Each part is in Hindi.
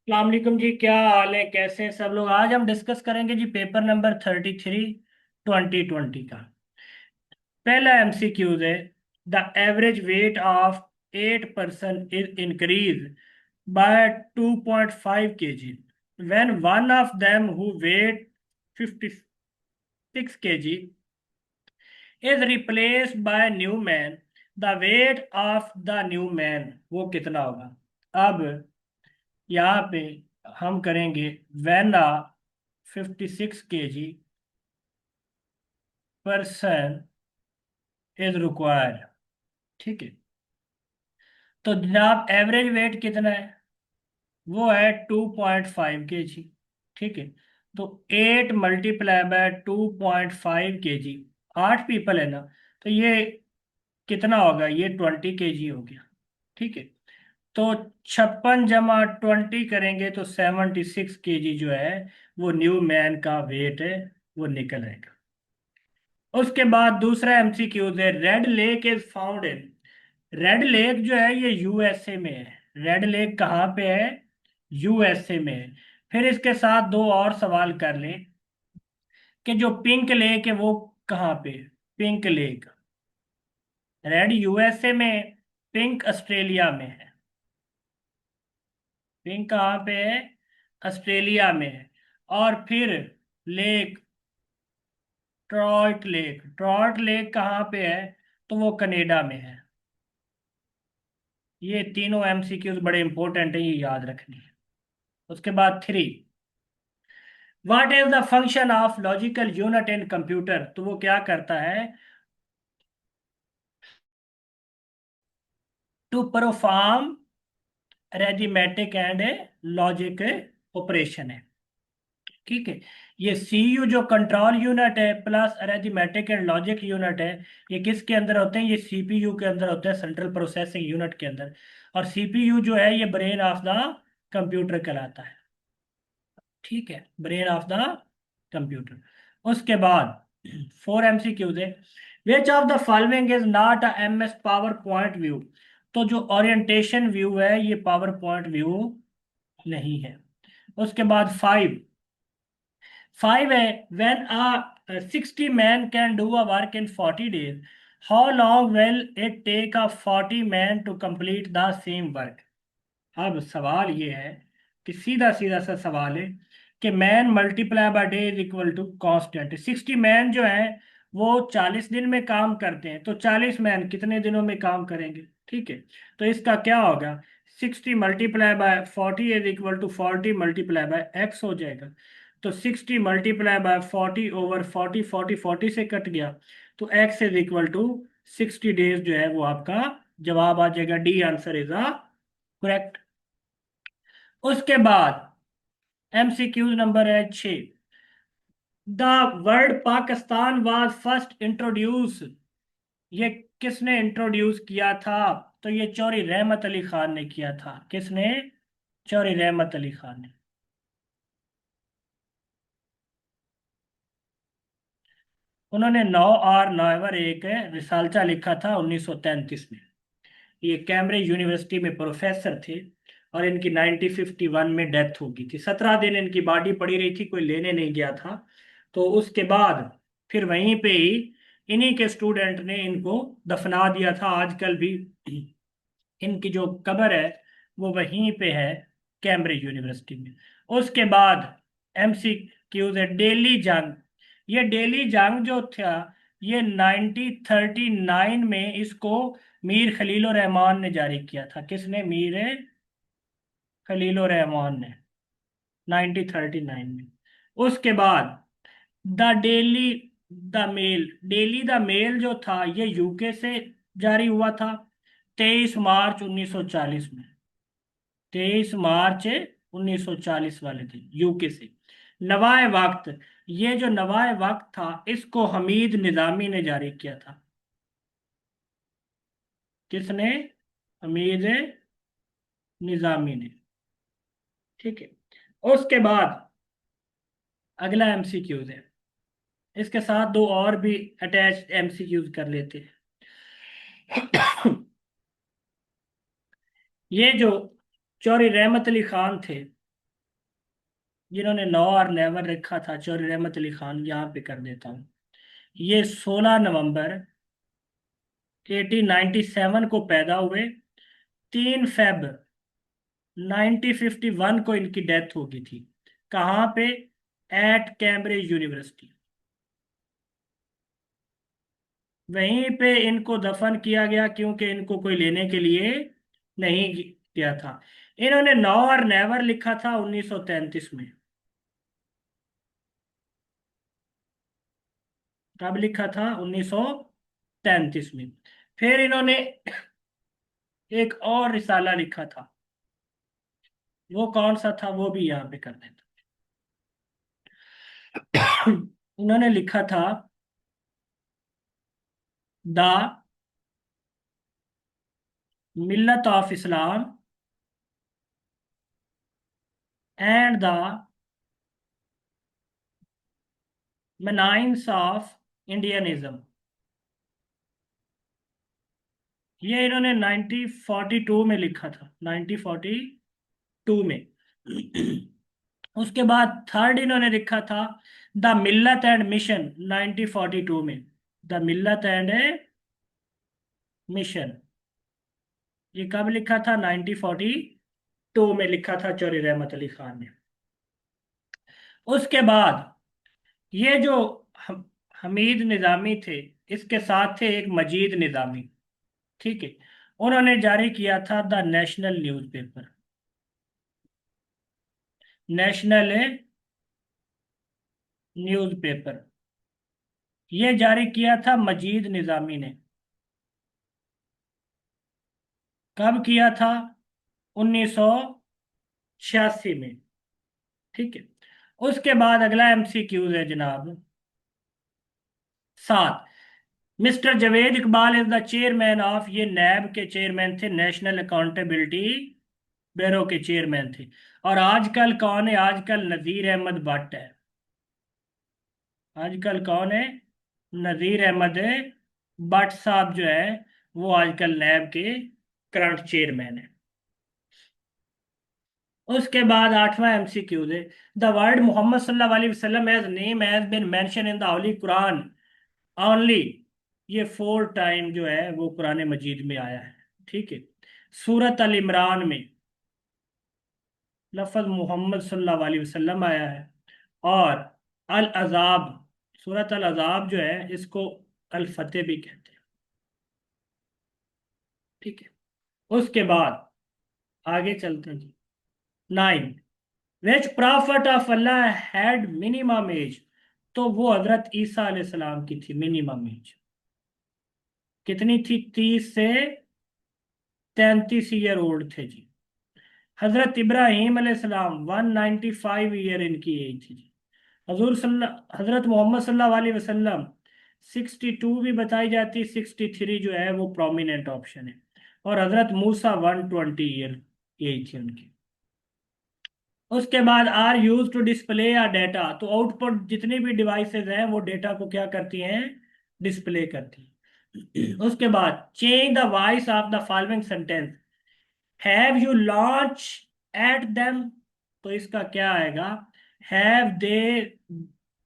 अस्सलाम वालेकुम जी, क्या हाल है? कैसे हैं सब लोग? आज हम डिस्कस करेंगे जी पेपर नंबर 33 2020 का। पहला एमसीक्यूज है। The average weight of 8 person is increase by 2.5 kg when one of them who weighed 56 kg is replaced by new man. The weight of the new man वो कितना होगा? अब यहाँ पे हम करेंगे when a 56 kg person is required। ठीक है, तो जनाब एवरेज वेट कितना है? वो है 2.5 kg। ठीक है, तो 8 × 2.5 kg, 8 पीपल है ना, तो ये कितना होगा? ये 20 kg हो गया। ठीक है, तो 56 × 20 करेंगे तो 76 kg जो है वो न्यू मैन का वेट है, वो निकल आएगा। उसके बाद दूसरा एमसीक्यूज है। Red lake is found in. Red lake जो है ये यूएसए में है। रेड लेक कहाँ पे है? यूएसए में है। फिर इसके साथ दो और सवाल कर लें कि जो पिंक लेक है वो कहाँ पे है? पिंक लेक, रेड यूएसए में है, पिंक ऑस्ट्रेलिया में है। पिंक कहाँ पे है? ऑस्ट्रेलिया में है। और फिर lake, trout lake, trout lake कहाँ पे है? तो वो कनेडा में है। ये तीनों एमसीक्यूज बड़े इंपॉर्टेंट है, ये याद रखनी है। उसके बाद three, what is the function of logical unit in computer? तो वो क्या करता है? To perform arithmetic and logic operation है। ठीक है, ये सीयू जो कंट्रोल यूनिट है plus arithmetic and logic unit है, ये किसके अंदर होते हैं? ये सीपीयू के अंदर होते हैं, सेंट्रल प्रोसेसिंग यूनिट के अंदर। और सीपीयू जो है ये ब्रेन ऑफ द कंप्यूटर कहलाता है। ठीक है, ब्रेन ऑफ द कंप्यूटर। उसके बाद फोर एमसीक्यूज है। Which of the following is not a MS power point view? तो जो ओरिएंटेशन व्यू है ये पावर पॉइंट व्यू नहीं है। उसके बाद फाइव, फाइव है। When a 60 man can do a work in 40 days, how long will it take a 40 man to complete the same work? अब सवाल ये है कि सीधा सीधा सा सवाल है कि man multiply by day is equal to constant. 60 man जो है वो 40 दिन में काम करते हैं, तो 40 मैन कितने दिनों में काम करेंगे? ठीक है, तो इसका क्या होगा? 60 × 40 इज इक्वल टू 40 × हो जाएगा। तो 60 × 40/40 40 40 से कट गया, तो x is equal to 60 days जो है वो आपका जवाब आ जाएगा। D answer is a correct. उसके बाद एमसीक्यू नंबर है 6। The word Pakistan was first introduce, ये किसने इंट्रोड्यूस किया था? तो ये चौधरी रहमत अली खान ने किया था। किसने? चौधरी रहमत अली खान ने। उन्होंने नौ और नौवर एक रिसालचा लिखा था 1933 में। ये कैम्ब्रिज यूनिवर्सिटी में प्रोफेसर थे और इनकी 1951 में डेथ हो गई थी। 17 दिन इनकी बॉडी पड़ी रही थी, कोई लेने नहीं गया था। तो उसके बाद फिर वहीं पे ही इन्हीं के स्टूडेंट ने इनको दफना दिया था। आजकल भी इनकी जो कब्र है वो वहीं पे है, कैम्ब्रिज यूनिवर्सिटी में। उसके बाद एमसी क्यूज है। डेली जंग, ये डेली जंग जो था ये 1939 में इसको मीर खलील रहमान ने जारी किया था। किसने? मीर खलील रहमान ने, 1939 में। उसके बाद the Daily the Mail, Daily the Mail जो था ये यूके से जारी हुआ था 23 मार्च 1940 में। 23 मार्च 1940 वाले थे यूके से। नवाए वक्त, ये जो नवाए वक्त था इसको हमीद निजामी ने जारी किया था। किसने? हमीद निजामी ने। ठीक है, उसके बाद अगला एमसीक्यूज है। इसके साथ दो और भी अटैच एमसीक्यूज कर लेते हैं। ये जो चौधरी रहमत अली खान थे जिन्होंने नो और नेवर लिखा था, चौधरी रहमत अली खान, यहाँ पे कर देता हूँ। ये 16 नवंबर 1897 को पैदा हुए। 3 फेब 1951 को इनकी डेथ हो गई थी। कहाँ पे? At Cambridge University. वहीं पे इनको दफन किया गया, क्योंकि इनको कोई लेने के लिए नहीं गया था। इन्होंने नो और नेवर लिखा था 1933 में। कब लिखा था? 1933 में। फिर इन्होंने एक और रिसाला लिखा था, वो कौन सा था वो भी यहाँ पे कर देता। इन्होंने लिखा था the millat of Islam and the menace of Indianism. ये इन्होंने 1942 में लिखा था, 1942 में। उसके बाद थर्ड इन्होंने लिखा था द मिल्लत एंड मिशन, 1942 में। द मिल्लत एंड मिशन, ये कब लिखा था? 1942 में लिखा था चौधरी रहमत अली खान ने। उसके बाद ये जो हम, हमीद निजामी थे, इसके साथ थे एक मजीद निजामी, ठीक है। उन्होंने जारी किया था the national newspaper, national newspaper. ये जारी किया था मजीद निजामी ने। कब किया था? 1986 में, ठीक है। उसके बाद अगला एमसीक्यूज है जनाब। 7, mister Javed Iqbal is the chairman of, ये नैब के चेयरमैन थे, नेशनल अकाउंटेबिलिटी ब्यूरो के चेयरमैन थे। और आजकल कौन है? आजकल नजीर अहमद भट्ट है। आजकल कौन है? नजीर अहमद भट्ट साहब जो है, वो आजकल नैब के करंट चेयरमैन है। उसके बाद 8वां एमसीक्यू है, द वर्ड मोहम्मद सल्लल्लाहु अलैहि वसल्लम as name has been mentioned in the holy Quran only. ये 4 टाइम जो है वो कुरान मजीद में आया है, ठीक है। सूरत अल इमरान में लफ्ज मोहम्मद सल्लल्लाहु अलैहि वसल्लम आया है। और अल अजाब, सूरत अल अजाब जो है, इसको अल फतेह भी कहते हैं, ठीक है। उसके बाद आगे चलते हैं जी। 9, which prophet of Allah had minimum age, तो वो हजरत ईसा अलैहिस्सलाम की थी मिनिमम एज। कितनी थी? 30 से 33 ईयर ओल्ड थे जी। हजरत इब्राहीम अलैहिस्सलाम 195 ईयर इनकी एज थी जी। हजरत मोहम्मद सल्लल्लाहु अलैहि वसल्लम 62 भी बताई जाती, 63 जो है वो प्रोमिनेंट ऑप्शन है। और हजरत मूसा 120 ईयर एज थी उनकी। उसके बाद आर यूज टू डिस्प्ले या डेटा, तो आउटपुट जितनी भी डिवाइसेस हैं वो डेटा को क्या करती हैं? डिस्प्ले करती हैं। उसके बाद change the voice of the following sentence, have you launch at them, तो इसका क्या आएगा? Have they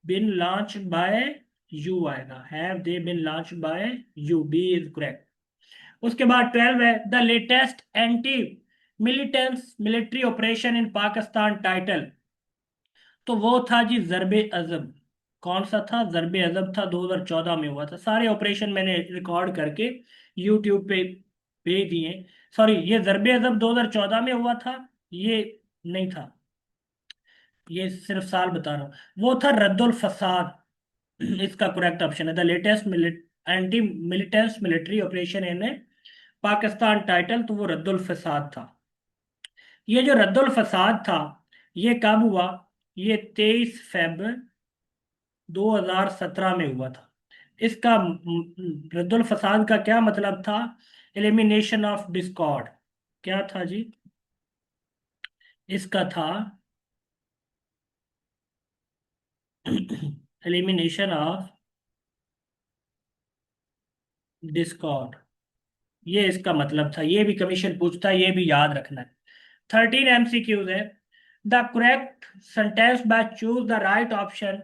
been launch by you आएगा, have they been launch by you, B is correct. उसके बाद 12 है the latest anti militants military operation in Pakistan title, तो वो था जी जरबे अजब। कौन सा था? जरबे अजब था, 2014 में हुआ था। सारे ऑपरेशन मैंने रिकॉर्ड करके यूट्यूब पे भेज दिए। सॉरी, ये जरबे अजब 2014 में हुआ था, ये नहीं था, ये सिर्फ साल बता रहा हूँ। वो था रद्दुल फसाद, इसका करेक्ट ऑप्शन है the latest anti militants military operation in Pakistan title, तो वो रद्दुल फसाद था। ये जो रद्दुल फसाद था, ये कब हुआ? ये 23 फेब 2017 में हुआ था। इसका रद्दुल फसाद का क्या मतलब था? Elimination of Discord. क्या था जी? इसका था एलिमिनेशन ऑफ डिस्कॉर्ड, ये इसका मतलब था। ये भी कमीशन पूछता है, ये भी याद रखना है। 13 एमसीक्यूज है। The correct sentence by choose the right option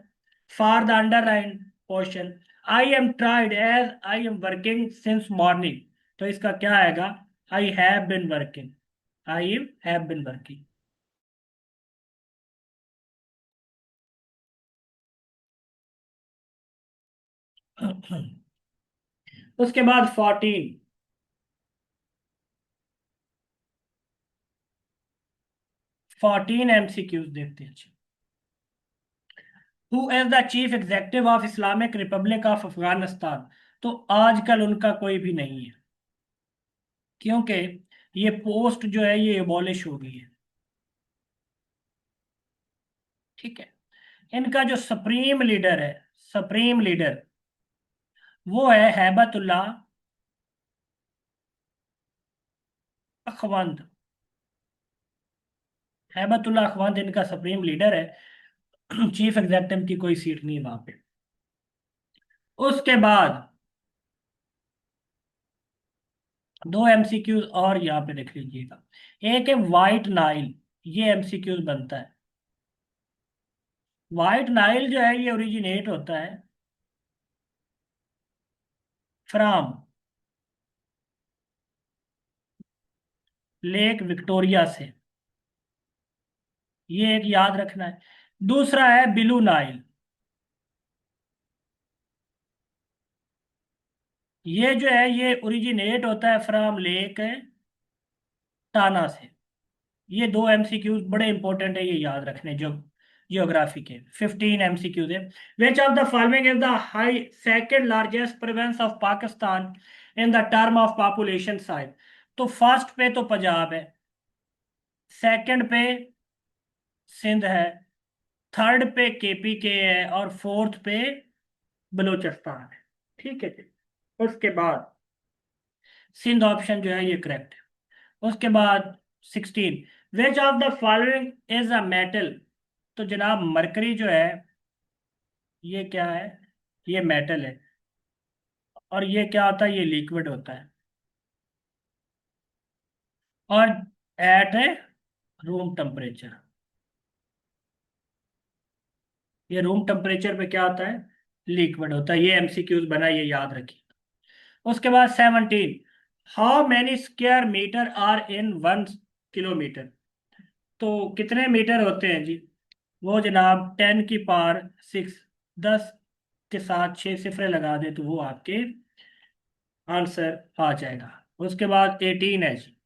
for the underline portion. I am tried as I am working since morning. तो इसका क्या आएगा? I have been working. I have been working. उसके बाद 14 एमसीक्यूज देखते हैं। Who is the chief executive of Islamic Republic of Afghanistan? तो आजकल उनका कोई भी नहीं है, क्योंकि ये पोस्ट जो है ये एबॉलिश हो गई है। ठीक है। इनका जो सुप्रीम लीडर है, सुप्रीम लीडर, वो है हैबतुल्लाह अखवंद। हैबतुल्लाह अखवंद इनका सुप्रीम लीडर है। चीफ एग्जेक्टिव की कोई सीट नहीं है वहां पे। उसके बाद दो एमसीक्यूज और यहाँ पे देख लीजिएगा। एक है वाइट नाइल, ये एमसीक्यूज बनता है। वाइट नाइल जो है ये ओरिजिनेट होता है फ्रॉम लेक विक्टोरिया से। ये एक याद रखना है। दूसरा है ब्लू नाइल। ये जो है ये ओरिजिनेट होता है फ्रॉम लेक टाना से। ये दो एमसीक्यूज बड़े इंपॉर्टेंट है, ये याद रखने जो जियोग्राफी के। 15 एमसीक्यूज है। Which of the following is the high second largest province of Pakistan in the term of population size? तो फर्स्ट पे तो पंजाब है, सेकंड पे सिंध है, थर्ड पे केपी के है, और फोर्थ पे बलूचिस्तान है। ठीक है जी। उसके बाद सिंध ऑप्शन जो है ये करेक्ट है। उसके बाद 16, विच of the following is a metal? तो जनाब मरकरी जो है ये क्या है? ये मेटल है। और ये क्या होता है? ये लिक्विड होता है। और एट रूम टेम्परेचर, ये रूम टेम्परेचर पे क्या होता है? लिक्विड होता है। ये एमसीक्यूज बना, ये याद रखिए। उसके बाद 17, how many square metre are in 1 kilometre? तो कितने मीटर होते हैं जी? वो जनाब 10 की पावर 6, 10 के साथ 6 सिफरे लगा दे तो वो आपके आंसर आ जाएगा। उसके बाद 18 है जी।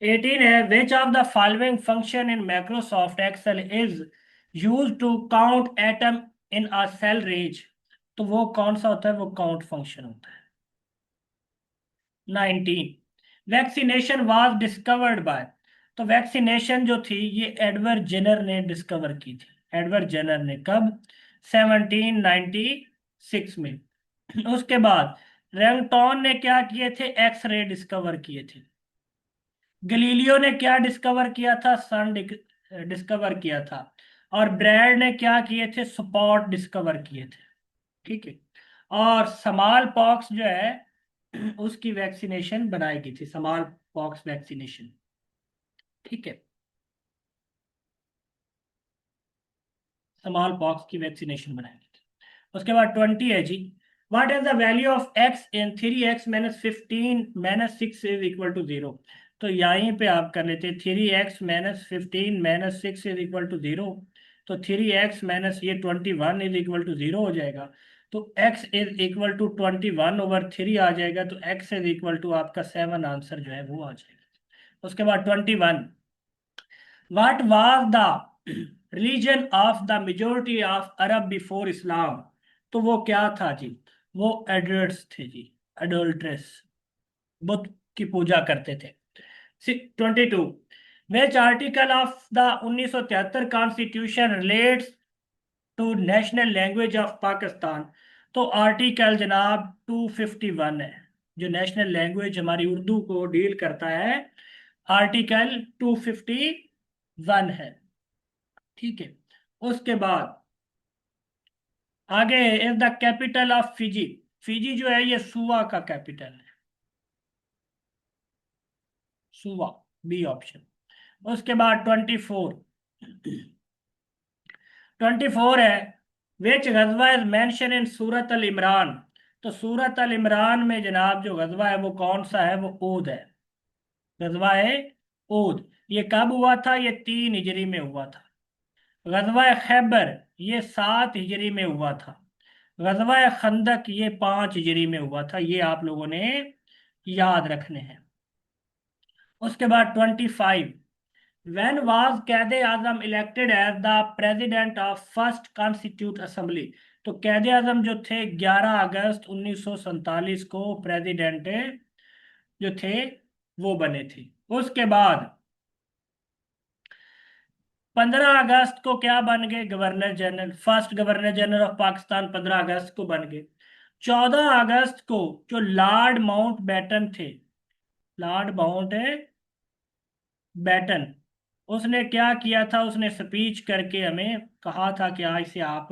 18 है, which of the following function in Microsoft Excel is use to count atom in a cell range? तो वो कौन सा होता है? वो काउंट फंक्शन होता है। 19, वैक्सीनेशन वाज डिस्कवर्ड बाय? तो वैक्सीनेशन जो थी ये एडवर्ड जेनर ने डिस्कवर की थी। एडवर्ड जेनर ने कब? 1796 में। उसके बाद रेंगटोन ने क्या किए थे? एक्सरे डिस्कवर किए थे। गलीलियो ने क्या डिस्कवर किया था? सन डिस्कवर किया था। और ब्रैड ने क्या किए थे? स्पॉट डिस्कवर किए थे। ठीक है। और समाल पॉक्स जो है उसकी वैक्सीनेशन बनाई गई थी, समाल पॉक्स वैक्सीनेशन। ठीक है। समाल पॉक्स की वैक्सीनेशन बनाई गई थी। उसके बाद 20 है जी। What is the value of X in 3x - 15 - 6 is equal to 0? तो यहीं पे आप कर लेते 3x - 15 - 6 इज इक्वल टू 0। तो 3x माइनस ये 21 इज इक्वल टू 0 हो जाएगा। तो x इज इक्वल टू 21/3 आ जाएगा। तो x इज इक्वल टू आपका 7 आंसर जो है वो आ जाएगा। उसके बाद 21, what was the religion of the majority of Arab before Islam? तो वो क्या था जी? वो एडल्ट्स थे जी, एडल्ट्रेस, बुत की पूजा करते थे। 22, which article of the 1973 constitution relates to national language of Pakistan? तो आर्टिकल जनाब 251 है, जो नेशनल लैंग्वेज हमारी उर्दू को डील करता है। आर्टिकल 251 है। ठीक है। उसके बाद आगे is the capital of Fiji? Fiji जो है ये सुवा का कैपिटल है। सुवा, बी ऑप्शन। उसके बाद 24 है, विच गजवा इज मेंशन इन सूरत अल इमरान। तो सूरत अल इमरान में जनाब जो गजवा है वो कौन सा है, वो ऊद है, गजवा है ऊद। ये कब हुआ था, ये 3 हिजरी में हुआ था। गजवा खैबर ये 7 हिजरी में हुआ था। गजवा खंदक ये 5 हिजरी में हुआ था। ये आप लोगों ने याद रखने हैं। उसके बाद 25, when was Qaid Azam elected as the president of first constituent assembly. तो कैद आजम जो थे 11 अगस्त 1947 को प्रेसिडेंट जो थे वो बने थे। उसके बाद 15 अगस्त को क्या बन गए, governor general, first governor general of Pakistan 15 अगस्त को बन गए। 14 अगस्त को जो लॉर्ड माउंट बैटन थे, लॉर्ड माउंट बैटन, उसने क्या किया था, उसने स्पीच करके हमें कहा था कि आज से आप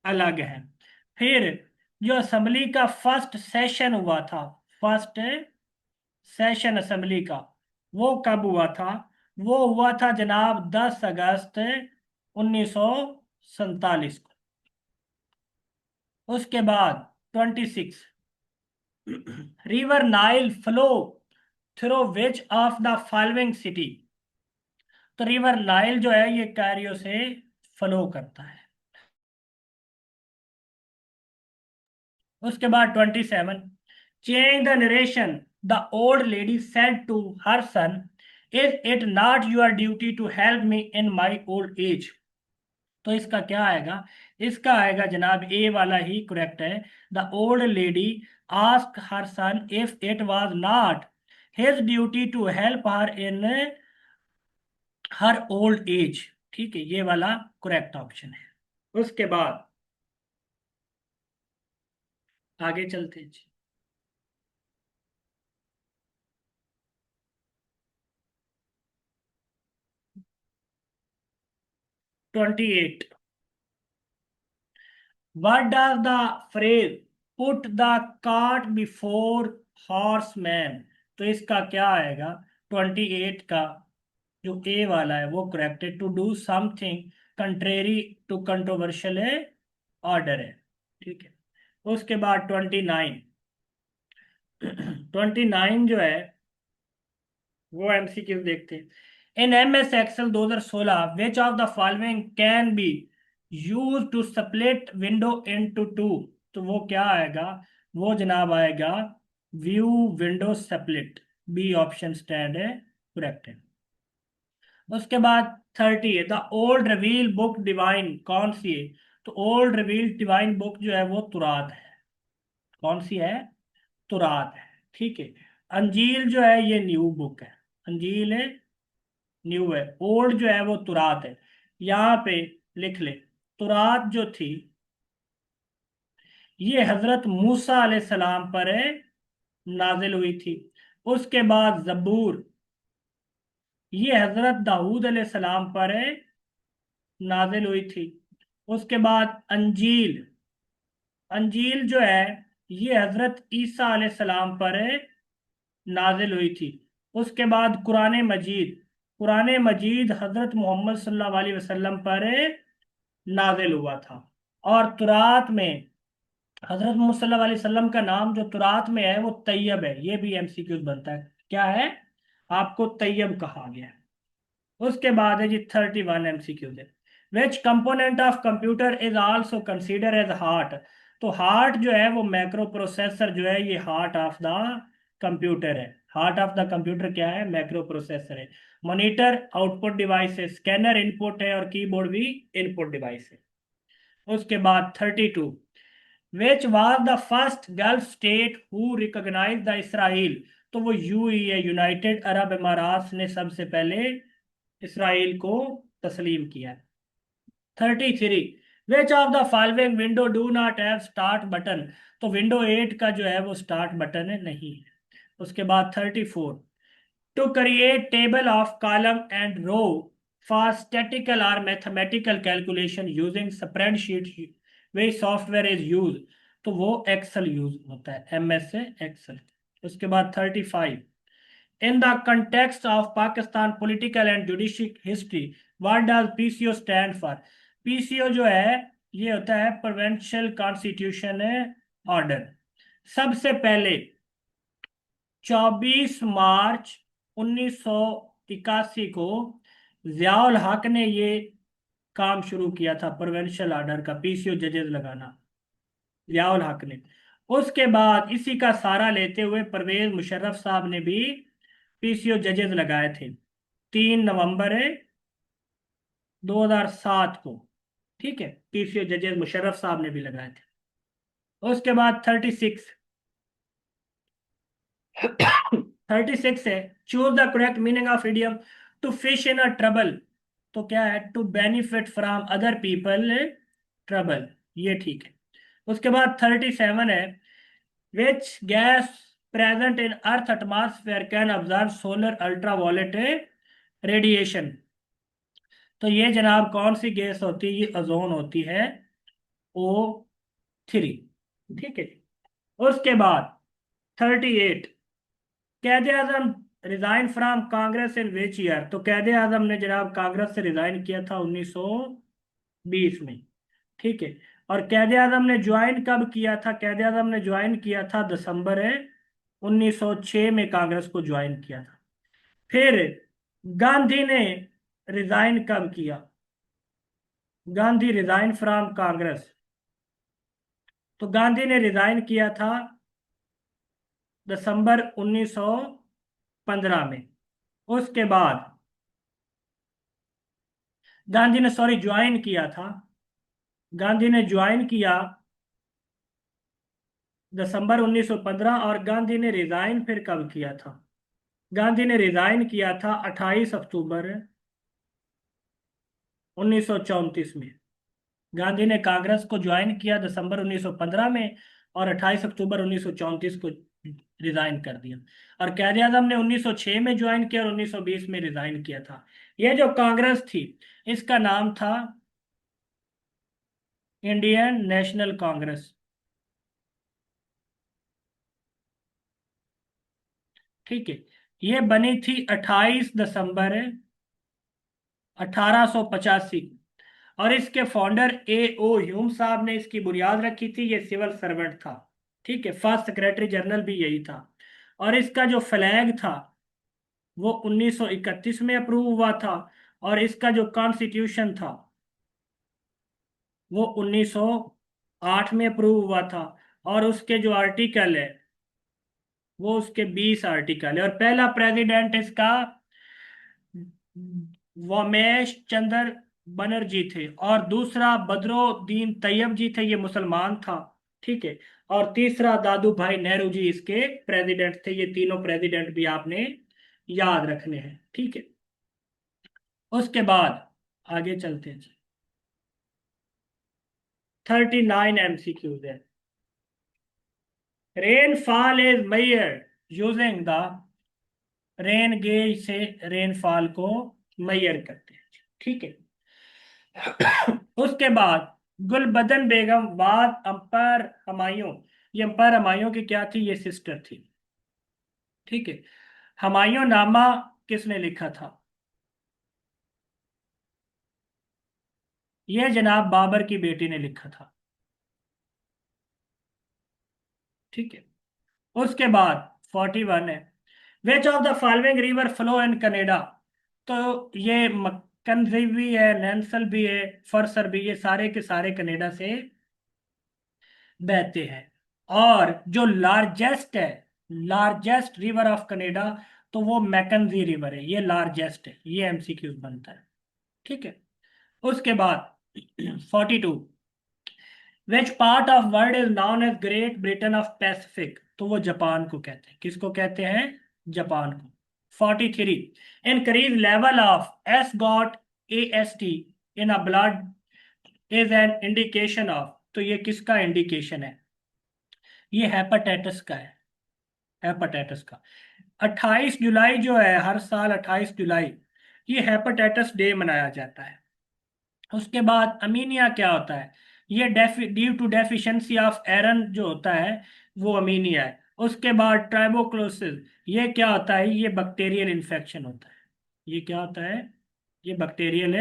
अलग हैं। फिर जो असेंबली का फर्स्ट सेशन हुआ था, फर्स्ट सेशन असेंबली का, वो कब हुआ था, वो हुआ था जनाब 10 अगस्त 1947 को। उसके बाद 26, river Nile flow through which of the following city. तो रिवर नाइल जो है ये कैरियो से फ्लो करता है। उसके बाद 27, change the narration, the old lady said to her son, is it not your duty to help me in my old age. तो इसका क्या आएगा, इसका आएगा जनाब ए वाला ही करेक्ट है। The old lady ask her son if it was not his duty to help her in her old age. ठीक है, ये वाला करेक्ट ऑप्शन है। उसके बाद आगे चलते हैं जी। 28, what does the phrase put the cart before horseman। तो इसका क्या आएगा, 28 का जो ए वाला है वो करेक्ट है, to do something contrary to controversial order है। ठीक है। उसके बाद 29, 29 जो है वो एमसीक्यू देखते हैं। In M S Excel 2016 which of the following can be use to split window into two. तो वो क्या आएगा, वो जनाब आएगा view window split. B option stand है, करेक्ट है। उसके बाद 30 है, the old reveal book divine कौन सी है। तो ओल्ड रिवील डिवाइन बुक जो है वो तुरात है। कौन सी है, तुरात है। ठीक है। अंजील जो है ये न्यू बुक है, अंजील है न्यू है। ओल्ड जो है वो तुरात है। यहाँ पे लिख ले, तुरात जो थी ये हजरत मूसा अलैहिस्सलाम पर नाजिल हुई थी। उसके बाद जबूर ये हजरत दाऊद अलैहिस्सलाम पर नाजिल हुई थी। उसके बाद अंजील, अंजील जो है ये हजरत ईसा अलैहिस्सलाम पर नाजिल हुई थी। उसके बाद कुरान मजीद, कुरान मजीद हजरत मोहम्मद सल्लल्लाहु अलैहि वसल्लम पर नाजिल हुआ था। और तुरात में हजरत मोहम्मद सल्लल्लाहु अलैहि वसल्लम का नाम जो तुरात में है वो तैयब है। ये भी एमसीक्यू बनता है, क्या है, आपको तैयब कहा गया है। उसके बाद है जी 31 एमसीक्यू है, which component of computer is also consider as heart. तो हार्ट जो है वो मैक्रो प्रोसेसर जो है ये हार्ट ऑफ द कंप्यूटर है। हार्ट ऑफ द कंप्यूटर क्या है, मैक्रो प्रोसेसर है। मॉनिटर आउटपुट डिवाइस है, स्कैनर इनपुट है और कीबोर्ड भी इनपुट डिवाइस है। उसके बाद 32, which was the first Gulf state who recognize the Israel. तो वो यूएई है, यूनाइटेड अरब अमारात ने सबसे पहले इसराइल को तस्लीम किया है। 33, विच of the following window do not have start button. तो विंडो 8 का जो है वो स्टार्ट बटन है नहीं है। उसके बाद 34, to create table of column and row for statistical और mathematical calculation using spreadsheet way software is use. तो वो एक्सेल यूज होता है, एम एस से एक्सेल। उसके बाद 35, in the context of Pakistan political and judicial history, what does PCO stand for? PCO जो है ये होता है प्रोविंशियल कॉन्स्टिट्यूशन ऑर्डर। सबसे पहले 24 मार्च 1981 को जियाउल हक ने ये काम शुरू किया था, प्रोविंशियल ऑर्डर का पीसीओ जजेस लगाना, जियाउल हक ने। उसके बाद इसी का सहारा लेते हुए परवेज मुशर्रफ साहब ने भी पीसीओ जजेस लगाए थे 3 नवंबर 2007 को। ठीक है, पीसीओ जजेस मुशर्रफ साहब ने भी लगाए थे। उसके बाद 36 है, choose the correct meaning of idiom to fish in a trouble. तो क्या है? To benefit from other people trouble, ये ठीक है। उसके बाद 37 है, which gas present in earth atmosphere can observe solar ultraviolet radiation. तो ये जनाब कौन सी गैस होती है? ये ओजोन होती है, O3। ठीक है। उसके बाद 38, Qaid Azam resign from Congress in which year? तो कैद आजम ने जनाब कांग्रेस से रिजाइन किया था 1920 में। ठीक है। और कैद आजम ने ज्वाइन कब किया था? कैद आजम ने ज्वाइन किया था दिसंबर 1906 में, कांग्रेस को ज्वाइन किया था। फिर गांधी ने रिजाइन कब किया? गांधी रिजाइन फ्रॉम कांग्रेस, तो गांधी ने रिजाइन किया था दिसंबर 1915 में। उसके बाद गांधी ने, सॉरी, ज्वाइन किया था, गांधी ने ज्वाइन किया दिसंबर 1915। और गांधी ने रिजाइन फिर कब किया था? गांधी ने रिजाइन किया था 28 अक्टूबर 1934 में। गांधी ने कांग्रेस को ज्वाइन किया दिसंबर 1915 में, और 28 अक्टूबर 1934 को रिजाइन कर दिया। और कैद आजम ने 1906 में ज्वाइन किया और 1920 में रिजाइन किया था। यह जो कांग्रेस थी, इसका नाम था इंडियन नेशनल कांग्रेस। ठीक है। यह बनी थी 28 दिसंबर 1885। और इसके फाउंडर A O ह्यूम साहब ने इसकी बुनियाद रखी थी। ये सिविल सर्वेंट था। ठीक है, फर्स्ट सेक्रेटरी जनरल भी यही था। और इसका जो फ्लैग था वो 1931 में अप्रूव हुआ था। और इसका जो कॉन्स्टिट्यूशन था वो 1908 में अप्रूव हुआ था। और उसके जो आर्टिकल है वो उसके 20 आर्टिकल है। और पहला प्रेसिडेंट इसका वोमेश चंद्र बनर्जी थे, और दूसरा बदरुद्दीन तैयब जी थे, ये मुसलमान था। ठीक है। और तीसरा दादू भाई नेहरू जी इसके प्रेसिडेंट थे। ये तीनों प्रेसिडेंट भी आपने याद रखने हैं। ठीक है। उसके बाद आगे चलते हैं। 39 MCQs है। Rainfall is measured using the rain gauge से रेनफॉल को मेजर करते हैं। ठीक है। उसके बाद गुलबदन बेगम बाद अंपायर हमायूं। ये अंपायर हमायूं की क्या थी? ये सिस्टर थी। ठीक है। हमायूं नामा किसने लिखा था? यह जनाब बाबर की बेटी ने लिखा था। ठीक है। उसके बाद 41 है, which of the following river flow in Canada? तो ये मक्कनजी भी है, नैन्सल भी है, फरसर भी, ये सारे के सारे कनेडा से बहते हैं। और जो लार्जेस्ट है, लार्जेस्ट रिवर ऑफ कनेडा, तो वो मैकनजी रिवर है, ये लार्जेस्ट है। ये एमसीक्यू बनता है। ठीक है। उसके बाद 42, which part of world is known as Great Britain of Pacific? तो वो जापान को कहते हैं। किसको कहते हैं? जापान को। 43, increase level of S got AST in a blood is an indication of? तो ये किसका इंडिकेशन है? ये हेपेटाइटिस का है, हेपेटाइटिस का। 28 जुलाई जो है, हर साल 28 जुलाई ये हेपेटाइटिस डे मनाया जाता है। उसके बाद अमीनिया क्या होता है? ये due to deficiency of iron जो होता है वो अमीनिया है। उसके बाद ट्राइबोक्लोसिस, ये क्या होता है? ये बैक्टीरियल इन्फेक्शन होता है। ये क्या होता है? ये बैक्टीरियल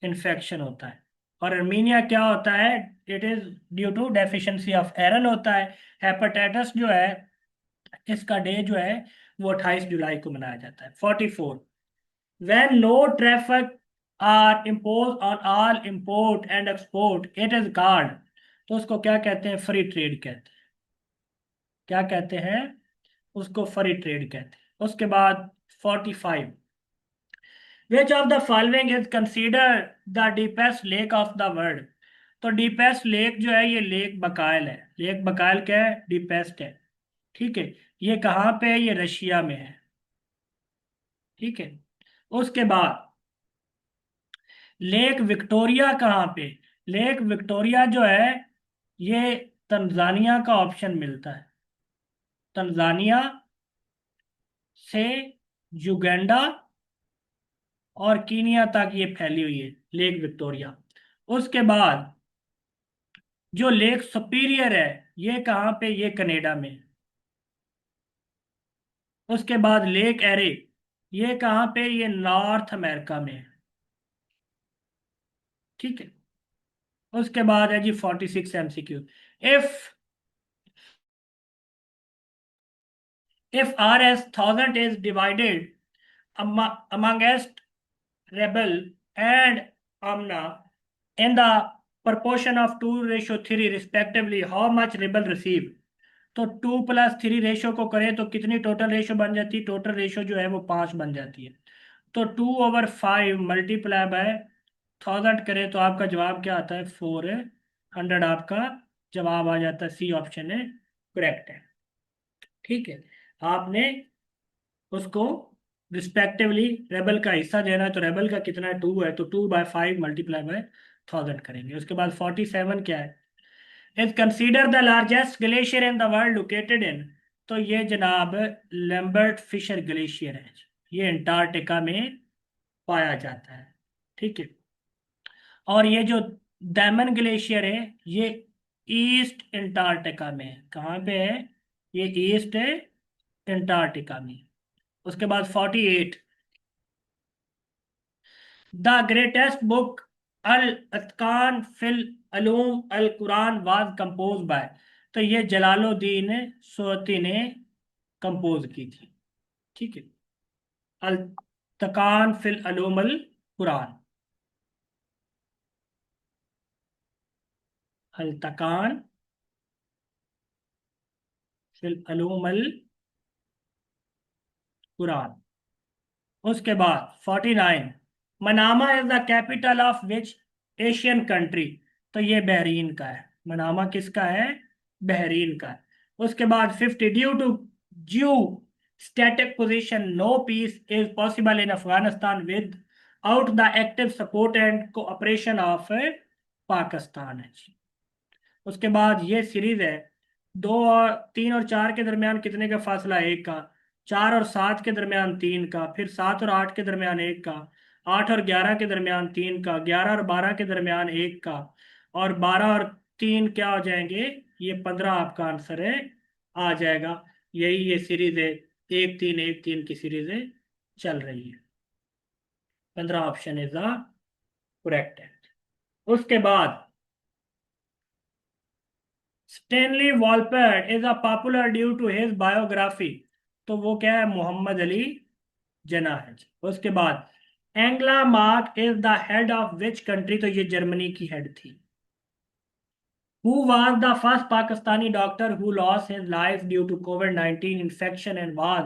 इन्फेक्शन होता है। और अर्मीनिया क्या होता है? It is due to deficiency of iron होता है। हेपेटाइटिस जो है, इसका डे जो है वो 28 जुलाई को मनाया जाता है। 44, when no traffic are imposed on all import and export, it is called, तो उसको क्या कहते हैं? फ्री ट्रेड कहते हैं। क्या कहते हैं? उसको फ्री ट्रेड कहते हैं। उसके बाद 45, विच of the following is consider the deepest lake of the world? तो डीपेस्ट लेक जो है, ये लेक बकायल है। लेक बकायल क्या है? डीपेस्ट है। ठीक है। ये कहाँ पे है? ये रशिया में है। ठीक है। उसके बाद लेक विक्टोरिया कहाँ पे? लेक विक्टोरिया जो है, ये तंजानिया का ऑप्शन मिलता है। तंजानिया से युगांडा और कीनिया तक ये फैली हुई है, लेक विक्टोरिया। उसके बाद जो लेक सुपीरियर है, ये कहाँ पे? ये कनाडा में। उसके बाद लेक एरे, ये कहाँ पे? ये नॉर्थ अमेरिका में है। ठीक है। उसके बाद है जी 46 MCQ। If RS 1000 is divided amongst rebel and amna in the proportion of 2:3 respectively, how much rebel receive? तो 2+3 रेशो को करें तो कितनी टोटल रेशो बन जाती है? टोटल रेशो जो है वो 5 बन जाती है। तो 2/5 मल्टीप्लाई बाय 1000 करें तो आपका जवाब क्या आता है? 400। आपका जवाब आ जाता है, सी ऑप्शन है करेक्ट है। ठीक है। आपने उसको रिस्पेक्टिवली रेबल का हिस्सा देना है, तो रेबल का कितना है? 2 है, तो 2/5 मल्टीप्लाई बाय 1000 करेंगे। उसके बाद 47 क्या है? Is consider the largest glacier in the world located in? तो ये जनाब लैम्बर्ट फिशर ग्लेशियर है। ये अंटार्कटिका में पाया जाता है। ठीक है। और ये जो दैमन ग्लेशियर है, ये ईस्ट अंटार्कटिका में है। कहाँ पे है? ये ईस्ट अंटार्कटिका में। उसके बाद 48, the greatest book al Itqan fi Ulum al Quran was compose by? तो ये जलालुद्दीन सुयती ने कंपोज की थी। ठीक है। अल तकान फिल अलूम अल कुरान। अल तकान फिल अलूम अल कुरान। उसके बाद 49, Manama is the capital of which Asian country? तो ये बहरीन का है। मनामा किसका है? बहरीन का है। उसके बाद 50, due to geo static position no peace is possible in Afghanistan without the active support and cooperation of Pakistan है जी। उसके बाद ये सीरीज है, 2 और 3 और 4 के दरमियान कितने का फासला है? 1 का। 4 और 7 के दरमियान 3 का। फिर 7 और 8 के दरमियान 1 का। 8 और 11 के दरमियान 3 का। 11 और 12 के दरमियान 1 का। और 12 और 3 क्या हो जाएंगे? ये 15 आपका आंसर है, आ जाएगा। यही ये सीरीज है, 1-3 1-3 की सीरीज है, चल रही है। 15 ऑप्शन इज द करेक्ट है। उसके बाद Stanley Wolpert is a popular due to his biography? तो वो क्या है? मोहम्मद अली जना है जी। उसके बाद Angela Merkel is the head of which country? तो ये जर्मनी की हेड थी। Who was the first Pakistani doctor who lost his life due to कोविड-19 infection and was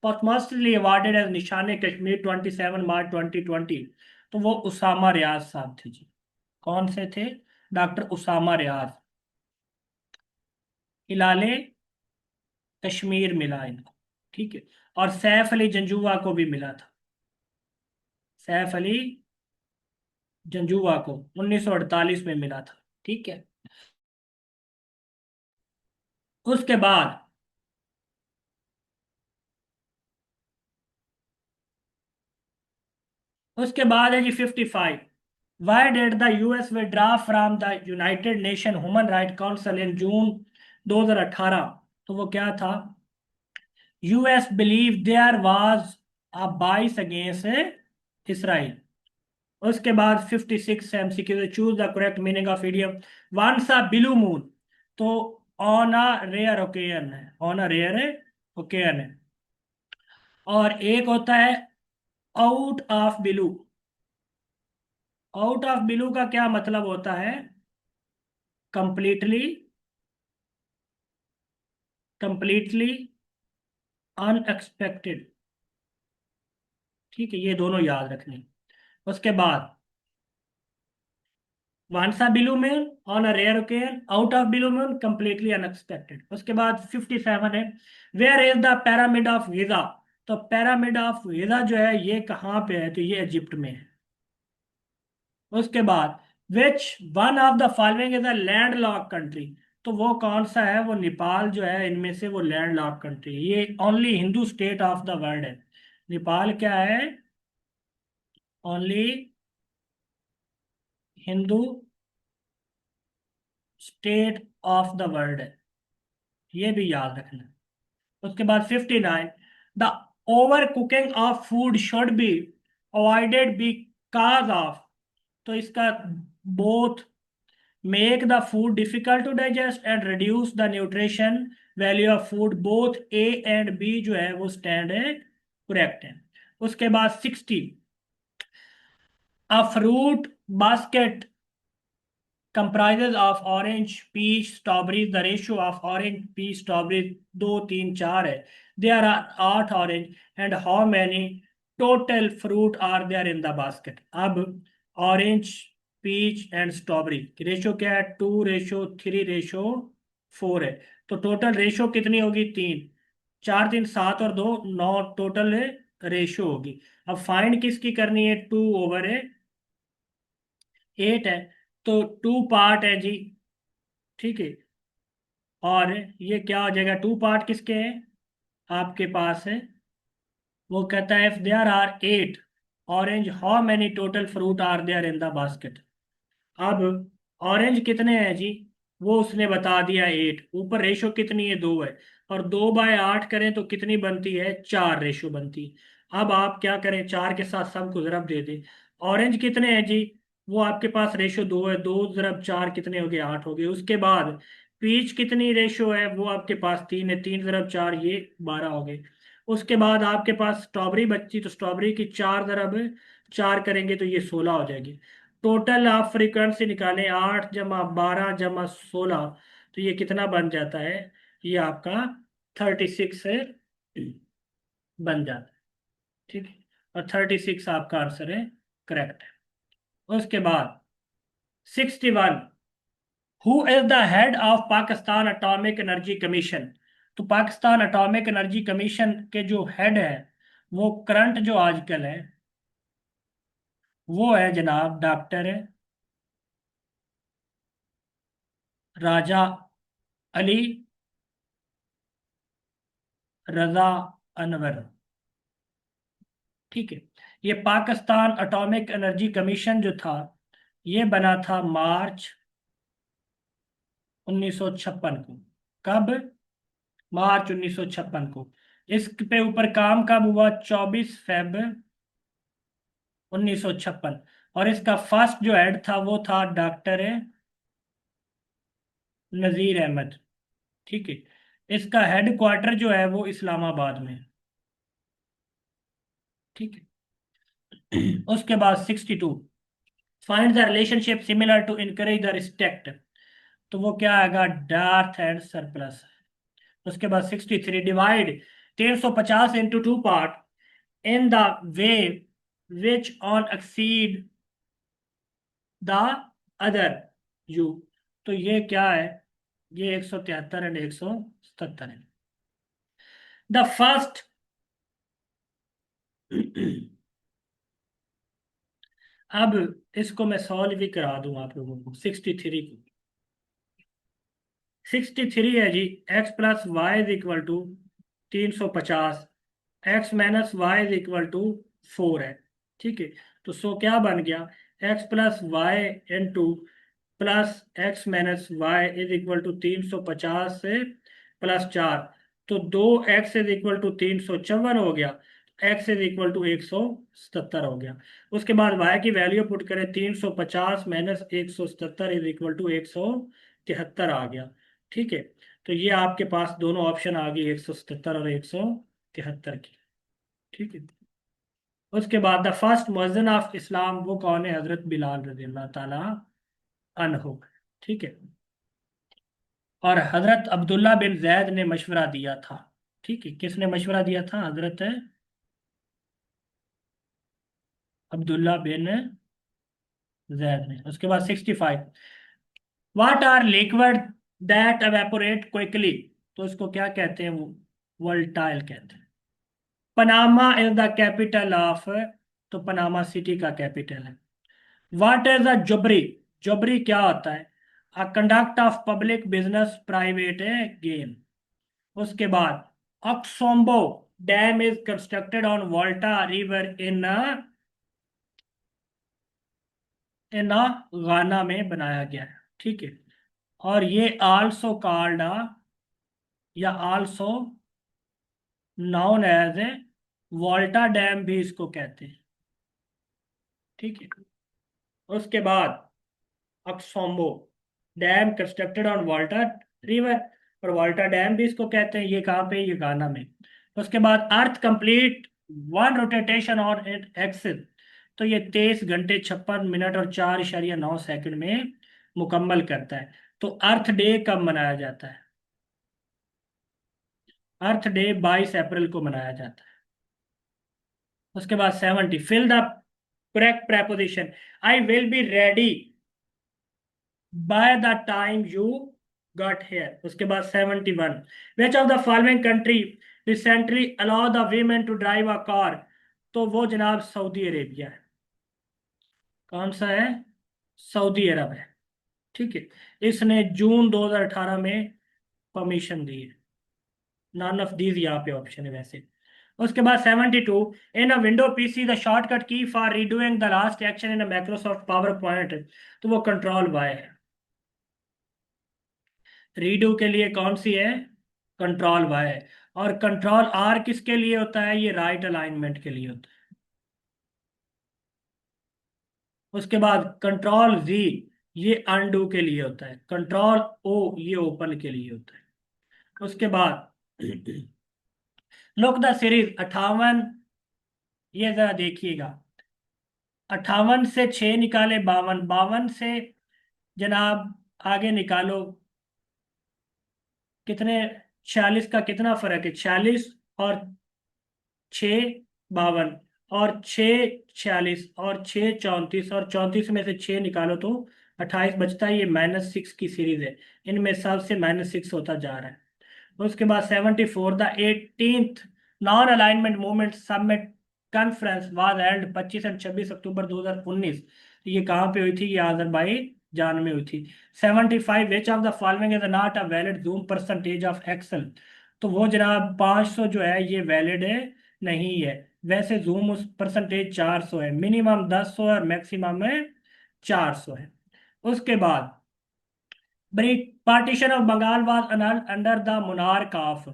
posthumously awarded as निशान कश्मीर 27 मार्च 2020? तो वो उसामा रियाज साहब थे जी। कौन से थे? डॉक्टर उसामा रियाज। हिलाले कश्मीर मिला इनको। ठीक है। और सैफ अली जंजुआ को भी मिला था। सैफ अली जंजुआ को 1948 में मिला था। ठीक है। उसके बाद है जी 55, why did the US withdraw from the United Nation Human Right Council in June 2018? तो वो क्या था? US believe there was a bias against Israel. उसके बाद 56 MCQ, choose the correct meaning of idiom. Once a blue moon, तो ऑन अ रेयर ओकेजन है, ऑन अ रेयर ओकेजन है। और एक होता है out of blue. Out of blue का क्या मतलब होता है? Completely, completely unexpected. ठीक है, ये दोनों याद रखने। उसके बाद वांसा बिलू में on a rare occasion, out of blue में कंप्लीटली अनएक्सपेक्टेड। उसके बाद 57 है, where is the pyramid of Giza. तो पैरामिड ऑफ गिजा जो है ये कहाँ पे है? तो ये इजिप्ट में है। उसके बाद which one of the following is a land lock country. तो वो कौन सा है? वो नेपाल जो है इनमें से वो लैंड लॉक कंट्री है। ये only Hindu state of the world है। नेपाल क्या है? Only Hindu state of the world है, ये भी याद रखना। उसके बाद 59, the over cooking of food should be avoided because of. तो इसका both make the food difficult to digest and reduce the nutrition value of food, both A and B जो है वो स्टैंड है, करेक्ट है। उसके बाद 60, a fruit basket comprises of orange, peach, strawberries. The ratio of orange, peach, strawberries 2 3 4 है। There are 8 orange and how many total fruit are there in the basket? अब orange, peach and strawberry की रेशो क्या है? 2:3:4 है। तो टोटल रेशो कितनी होगी? 3। 4 3 7 और 2 9 टोटल रेशो होगी। अब फाइंड किसकी करनी है? 2/8 है। तो 2 पार्ट है जी। ठीक है। और ये क्या हो जाएगा? 2 पार्ट किसके हैं आपके पास है? वो कहता है if there are 8 orange how many total fruit are there in the basket. अब ऑरेंज कितने हैं जी? वो उसने बता दिया 8। ऊपर रेशो कितनी है? 2 है। और 2/8 करें तो कितनी बनती है? 4 रेशो बनती है। अब आप क्या करें? 4 के साथ सबको ज़रब दे दें। ऑरेंज कितने हैं जी? वो आपके पास रेशो 2 है, 2 × 4 कितने हो गए? 8 हो गए। उसके बाद पीच कितनी रेशो है? वो आपके पास 3 है, 3 × 4 ये 12 हो गए। उसके बाद आपके पास स्ट्रॉबेरी बच्ची, तो स्ट्रॉबेरी की 4 × 4 करेंगे तो ये 16 हो जाएगी। टोटल आप फ्रीक्वेंसी निकालें, 8 + 12 + 16, तो ये कितना बन जाता है? ये आपका 36 है, बन जाता है। ठीक है, और 36 आपका आंसर है, करेक्ट है। उसके बाद 61, who is the head of Pakistan atomic energy commission. तो पाकिस्तान एटॉमिक एनर्जी कमीशन के जो हेड है, वो करंट जो आजकल है वो है जनाब डॉक्टर राजा अली रजा अनवर। ठीक है। ये पाकिस्तान एटॉमिक एनर्जी कमीशन जो था, ये बना था मार्च 1956 को। कब? मार्च 1956 को। इस पे ऊपर काम कब हुआ? 24 फ़रवरी 1956। और इसका फर्स्ट जो हेड था वो था डॉक्टर नजीर अहमद। ठीक है। इसका हेड क्वार्टर जो है वो इस्लामाबाद में है। ठीक है। उसके बाद 62, find the relationship similar to encourage the respect. तो वो क्या आएगा? Dearth and surplus. उसके बाद 63, divide 350 into 2 part in the way which one exceed the other you. तो ये क्या है? ये 173 एंड 177 है। द फर्स्ट अब इसको मैं सॉल्व भी करा दूं आप लोगों को। 63 को, 63 है जी, x + y = 350, x - y = 4 है। ठीक है। तो सो क्या बन गया? x + y * +x - y = 350 से +4, तो 2x = 354 हो गया, x = 177 हो गया। उसके बाद y की वैल्यू पुट करें, 350 - 177 = 173 आ गया। ठीक है, तो ये आपके पास दोनों ऑप्शन आ गई, 177 और 173 की। ठीक है, उसके बाद द फर्स्ट मुअज्जिन ऑफ इस्लाम वो कौन है? हजरत बिलाल रजी अल्लाह ताला अन्हु। ठीक है, और हजरत अब्दुल्ला बिन जैद ने मशवरा दिया था। ठीक है, किसने मशवरा दिया था? हजरत अब्दुल्ला बिन जैद ने। उसके बाद 65, what are liquid that evaporate quickly, तो इसको क्या कहते हैं? वो वोल्टाइल कहते हैं। Panama is the capital of, तो पनामा सिटी का कैपिटल है। What is a bribery? Bribery क्या होता है? A conduct of public business private gain. उसके बाद Akosombo Dam is constructed on Volta River in Ghana में बनाया गया है। ठीक है, और ये आल्सो कॉल्ड या आल्सो नाउन एज वोल्टा डैम भी इसको कहते हैं। ठीक है, उसके बाद Akosombo Dam constructed on Volta River, और वाल्टा डैम भी इसको कहते हैं। ये कहाँ पे? ये गाना में। उसके बाद earth complete one rotation on axis, तो ये 23 घंटे 56 मिनट और 4.9 सेकंड में मुकम्मल करता है। तो अर्थ डे कब मनाया जाता है? अर्थ डे 22 अप्रैल को मनाया जाता है। उसके बाद 70, fill the correct preposition, I will be ready by the time you got here। उसके बाद 71, which of the following country recently allow the women to drive a car, तो वो जनाब सऊदी अरेबिया है। कौन सा है? सऊदी अरब है। ठीक है, इसने जून 2018 में परमिशन दी है। नॉन ऑफ दीज यहाँ पे ऑप्शन है वैसे। उसके बाद 72, in a window PC the shortcut key for redoing the last action in a Microsoft PowerPoint, तो वो कंट्रोल वाई है। रीडू के लिए कौन सी है? कंट्रोल वाई है। और कंट्रोल आर किसके लिए होता है? ये राइट अलाइनमेंट के लिए होता है। उसके बाद कंट्रोल जी, ये अनडू के लिए होता है। कंट्रोल ओ, ये ओपन के लिए होता है। उसके बाद लुक द सीरीज 58, ये जरा देखिएगा। 58 से 6 निकाले 52, 52 से जनाब आगे निकालो कितने? 46 का कितना फर्क है? 46 और 6 52, और 6 46, और 6 34, और 34 में से 6 निकालो तो 28 बचता है। ये -6 की सीरीज है, इनमें सबसे -6 होता जा रहा है। उसके बाद 74, the 18th non alignment movement submit conference was held 25 और 26 अक्टूबर 2019। ये कहाँ पे हुई थी? ये अजरबैजान में हुई थी। 75, which of the following is not a valid zoom percentage of Excel, तो वो जनाब 500 जो है ये वैलिड है नहीं है। वैसे जूम उस परसेंटेज 400 है, मिनिमम 10 और मैक्सिमम है 400 है। उसके बाद partition of Bengal was under the monarch of,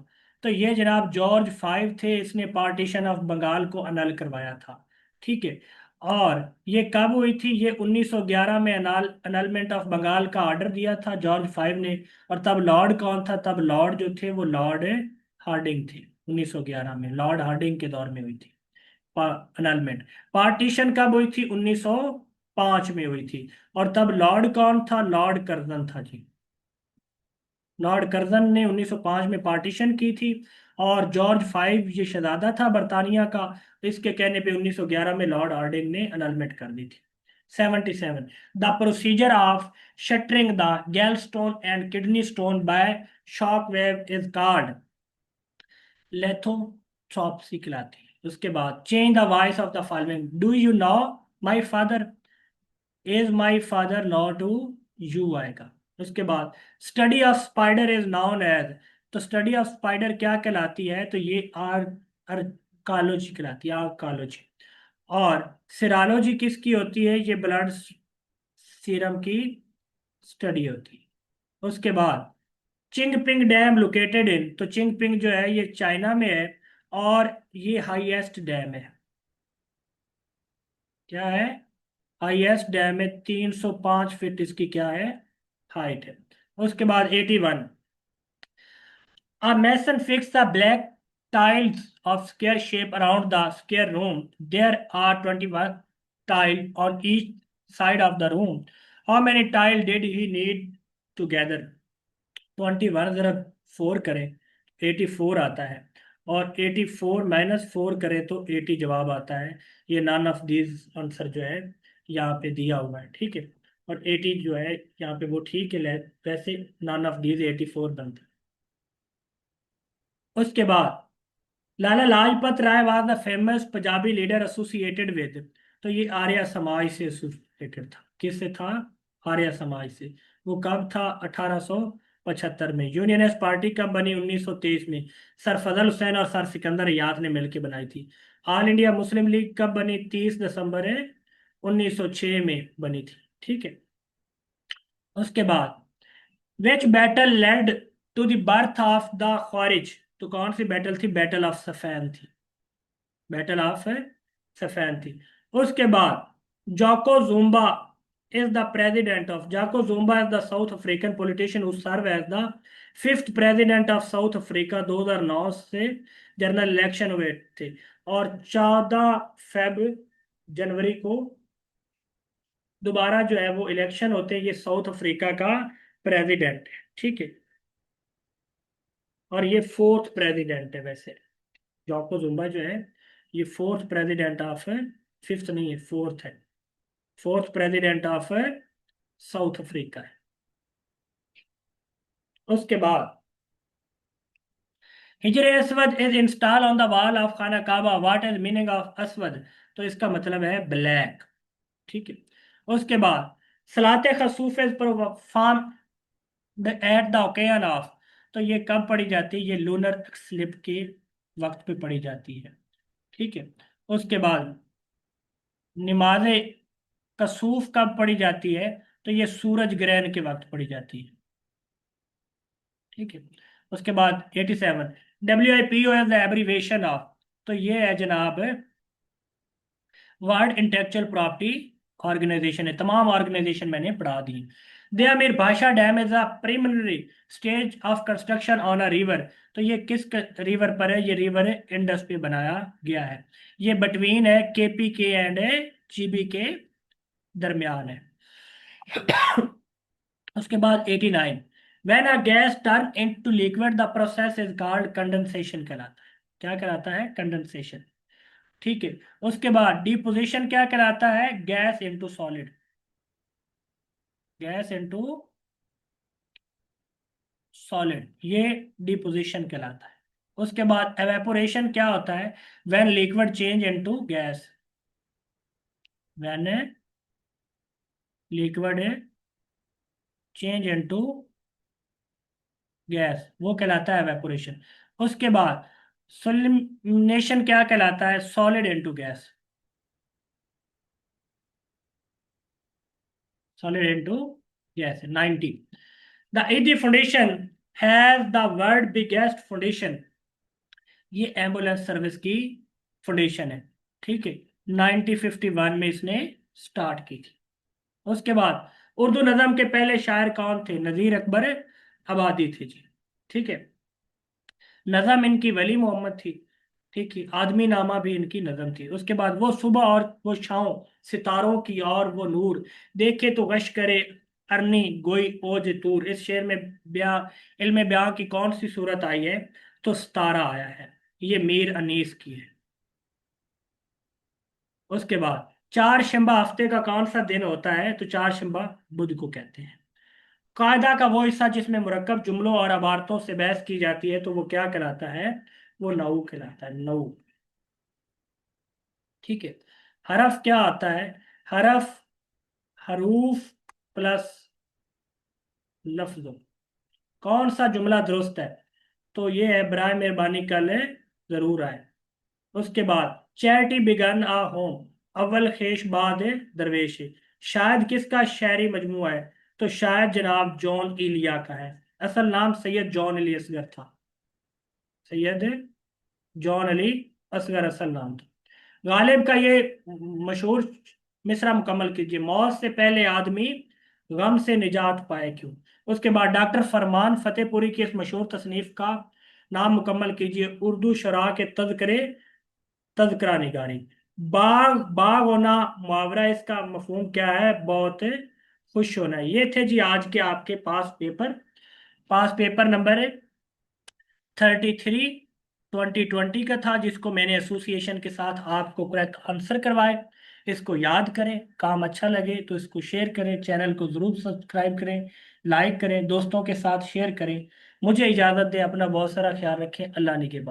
तो ये जनाब जॉर्ज 5 थे, इसने पार्टीशन ऑफ बंगाल को अनल करवाया था। ठीक है, और ये कब हुई थी? ये 1911 में अनलमेंट ऑफ बंगाल का ऑर्डर दिया था जॉर्ज 5 ने। और तब लॉर्ड कौन था? तब लॉर्ड जो थे वो लॉर्ड हार्डिंग थे। 1911 में लॉर्ड हार्डिंग के दौर में हुई थी अनलमेंट। पार्टीशन कब हुई थी? 1905 में हुई थी। और तब लॉर्ड कौन था? लॉर्ड कर्जन था जी। लॉर्ड कर्जन ने 1905 में पार्टीशन की थी। और जॉर्ज 5 ये शहजादा था बरतानिया का, इसके कहने पे 1911 में लॉर्ड हार्डिंग ने अनलमेंट कर दी थी। 77, the procedure of shattering the gallstone and kidney stone by shock wave is called lithotripsy कहलाती है। उसके बाद change the voice of the following, do you know my father, is my father known to you आएगा। उसके बाद study of spider is known as, तो स्टडी ऑफ स्पाइडर क्या कहलाती है? तो ये आर्कालॉजी कहलाती है, आर्कालॉजी। और सिरालॉजी किसकी होती है? ये ब्लड सीरम की स्टडी होती है। उसके बाद चिंगपिंग डैम लोकेटेड इन, तो चिंगपिंग जो है ये चाइना में है, और ये हाईएस्ट डैम है। क्या है? हाईएस्ट डैम है, 305 फीट इसकी क्या है, हाइट है। उसके बाद 81, a mason fixed the black tiles of square shape around the square room. There are 21 tiles on each side of the room. How many tiles did he need together? 21 जरा 4 करें, 84 आता है, और 84 माइनस 4 करें तो 80 जवाब आता है। ये नन ऑफ दीज आंसर जो है यहाँ पे दिया हुआ है, ठीक है। और 80 जो है यहाँ पे वो ठीक है, वैसे नन ऑफ दीज 84 बनता है। उसके बाद Lala Lajpat Rai was the famous Punjabi leader associated with, तो ये आर्य समाज से एसोसिएटेड था। किससे था? आर्य समाज से। वो कब था? 1875 में। यूनियनिस्ट पार्टी कब बनी? 1923 में। सर फजल हुसैन और सर सिकंदर याद ने मिलकर बनाई थी। ऑल इंडिया मुस्लिम लीग कब बनी? 30 दिसंबर 1906 में बनी थी, ठीक है। उसके बाद which battle led to the birth of the Khawarij, तो कौन सी बैटल थी? बैटल ऑफ सफैन थी, बैटल ऑफ सफैन थी। उसके बाद Jacob Zuma is the president of, Jacob Zuma is the South African politician who serve as the fifth president of South Africa. 2009 से जनरल इलेक्शन हुए थे, और 14 फेब जनवरी को दोबारा जो है वो इलेक्शन होते हैं। ये साउथ अफ्रीका का प्रेसिडेंट है, ठीक है। और ये फोर्थ प्रेसिडेंट है वैसे, जाको जुम्बा जो है ये फोर्थ प्रेसिडेंट ऑफ, फिफ्थ नहीं है, फोर्थ है, fourth president of South Africa है। उसके बाद Hajar Aswad is install on the wall of Khana Kaaba, what is meaning of Aswad, तो इसका मतलब है ब्लैक, ठीक है। उसके बाद Salat Khusuf is perform at the occasion of, तो ये कब पढ़ी जाती है? ये लूनर स्लिप के वक्त पे पढ़ी जाती है, ठीक है। उसके बाद नमाज कसूफ कब पढ़ी जाती है? तो ये सूरज ग्रहण के वक्त पढ़ी जाती है, ठीक है। उसके बाद 87, WIPO as the abbreviation of, तो ये है जनाब वर्ल्ड इंटेलेक्चुअल प्रॉपर्टी ऑर्गेनाइजेशन है। तमाम ऑर्गेनाइजेशन मैंने पढ़ा दी। दयामीर भाषा dam is a preliminary stage of construction on a river, तो ये किस रिवर पर है? ये रिवर इंडस पे बनाया गया है। ये बिटवीन है KPK एंड GBK दरमियान है। उसके बाद 89, when a gas turn into liquid the process is called condensation कहलाता है। क्या कहलाता है? कंडेंसेशन, ठीक है। उसके बाद डिपोजिशन क्या कहलाता है? Gas into solid, gas into solid, ये डिपोजिशन कहलाता है। उसके बाद एवेपोरेशन क्या होता है? When liquid change into gas, when liquid change into gas, वो कहलाता है एवेपोरेशन। उसके बाद सब्लिमेशन क्या कहलाता है? Solid into gas, solid into gas. 90, the ED foundation has the world biggest foundation, ये एम्बुलेंस सर्विस की फाउंडेशन है, ठीक है। 1951 में इसने स्टार्ट की थी। उसके बाद उर्दू नज़म के पहले शायर कौन थे? नज़ीर अकबर आबादी थे जी, ठीक है। नज़म इनकी वली मोहम्मद थी, ठीक है। आदमी नामा भी इनकी नज़म थी। उसके बाद वो सुबह और वो शाम, सितारों की और वो नूर, देखे तो गश करे अरनी गोई ओज तूर, इस शेर में ब्याह इल्म ब्याह की कौन सी सूरत आई है? तो सतारा आया है, ये मीर अनीस की है। उसके बाद चार शंबा हफ्ते का कौन सा दिन होता है? तो चार शंबा बुध को कहते हैं। कायदा का वो हिस्सा जिसमें मुरक्कब जुमलों और अबारतों से बहस की जाती है, तो वो क्या कहलाता है? वो नऊ कहलाता है, नऊ, ठीक है। हरफ क्या आता है? हरफ हरूफ प्लस लफ्जों, कौन सा जुमला दुरुस्त है? तो ये है बराए मेहरबानी कल जरूर आए। उसके बाद चैरिटी बिगन आ होम, अव्वल खेश बाद दरवेश, शायद किसका शायरी मजमूआ है? तो शायद जनाब जॉन इलिया का है। असल नाम सैयद जॉन अली असगर था। सैयद जॉन अली असगर असल नाम था। गालिब का ये मशहूर मिसरा मुकम्मल कीजिए। मौत से पहले आदमी गम से निजात पाए क्यों। उसके बाद डॉक्टर फरमान फतेहपुरी की इस मशहूर तसनीफ का नाम मुकम्मल कीजिए। उर्दू शरा के तज़किरे, तज़किरा निगारी। बाग बाग होना मुहावरा, इसका मफहूम क्या है? बहुत खुश होना। ये थे जी आज के आपके पास पेपर नंबर 33 2020 का था, जिसको मैंने एसोसिएशन के साथ आपको करेक्ट आंसर करवाए। इसको याद करें, काम अच्छा लगे तो इसको शेयर करें, चैनल को ज़रूर सब्सक्राइब करें, लाइक करें, दोस्तों के साथ शेयर करें। मुझे इजाज़त दें, अपना बहुत सारा ख्याल रखें। अल्लाह ने के बाद।